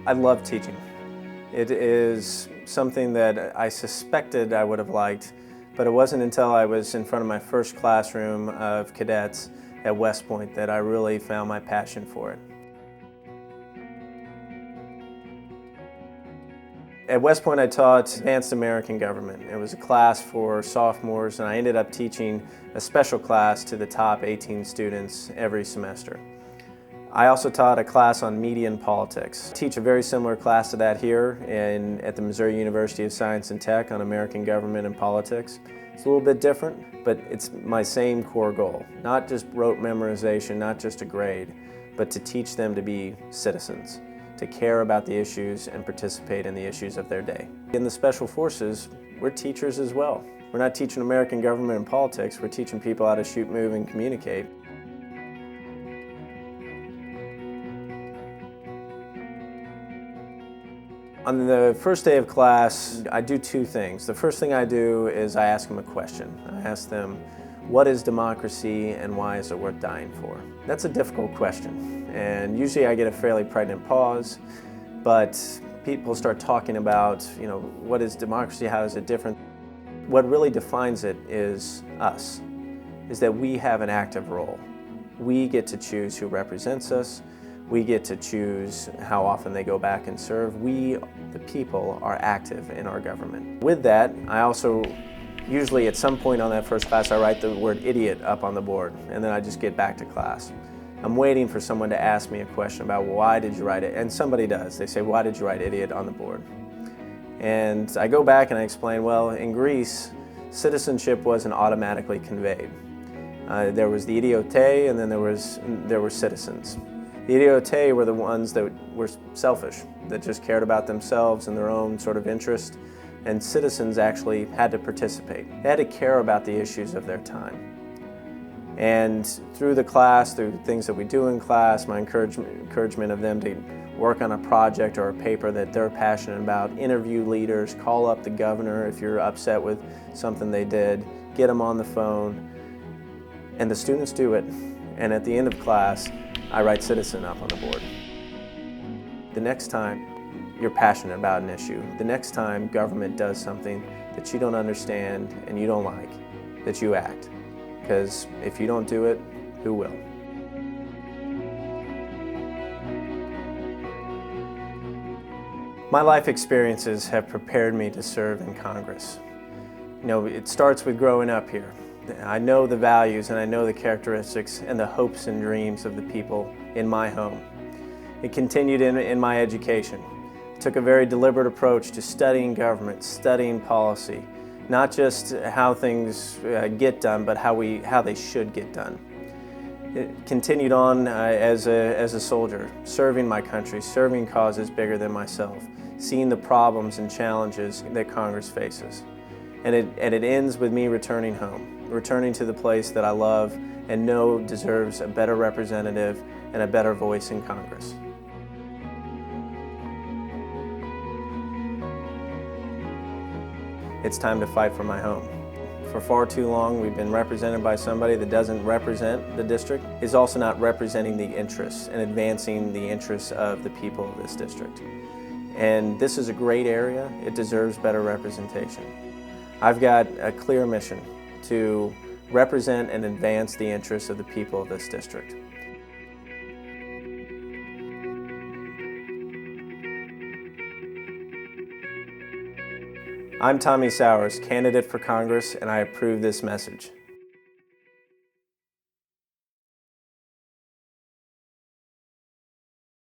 I love teaching. It is something that I suspected I would have liked, but it wasn't until I was in front of my first classroom of cadets at West Point that I really found my passion for it. At West Point I taught Advanced American Government. It was a class for sophomores, and I ended up teaching a special class to the top 18 students every semester. I also taught a class on media and politics. I teach a very similar class to that here at the Missouri University of Science and Tech on American government and politics. It's a little bit different, but it's my same core goal. Not just rote memorization, not just a grade, but to teach them to be citizens, to care about the issues and participate in the issues of their day. In the Special Forces, we're teachers as well. We're not teaching American government and politics, we're teaching people how to shoot, move, and communicate. On the first day of class, I do two things. The first thing I do is I ask them a question. I ask them, what is democracy and why is it worth dying for? That's a difficult question, and usually I get a fairly pregnant pause, but people start talking about, what is democracy, how is it different? What really defines it is us, is that we have an active role. We get to choose who represents us. We get to choose how often they go back and serve. We, the people, are active in our government. With that, I also, usually at some point on that first class, I write the word idiot up on the board, and then I just get back to class. I'm waiting for someone to ask me a question about why did you write it, and somebody does. They say, why did you write idiot on the board? And I go back and I explain, well, in Greece, citizenship wasn't automatically conveyed. There was the idiote, and then there were citizens. The idiote were the ones that were selfish, that just cared about themselves and their own sort of interest, and citizens actually had to participate. They had to care about the issues of their time. And through the class, through things that we do in class, my encouragement of them to work on a project or a paper that they're passionate about, interview leaders, call up the governor if you're upset with something they did, get them on the phone, and the students do it. And at the end of class, I write citizen up on the board. The next time you're passionate about an issue, the next time government does something that you don't understand and you don't like, that you act. Because if you don't do it, who will? My life experiences have prepared me to serve in Congress. It starts with growing up here. I know the values and I know the characteristics and the hopes and dreams of the people in my home. It continued in my education. I took a very deliberate approach to studying government, studying policy, not just how things get done, but how they should get done. It continued on as a soldier, serving my country, serving causes bigger than myself, seeing the problems and challenges that Congress faces. And it ends with me returning home, returning to the place that I love and know deserves a better representative and a better voice in Congress. It's time to fight for my home. For far too long, we've been represented by somebody that doesn't represent the district, is also not representing the interests and advancing the interests of the people of this district. And this is a great area. It deserves better representation. I've got a clear mission to represent and advance the interests of the people of this district. I'm Tommy Sowers, candidate for Congress, and I approve this message.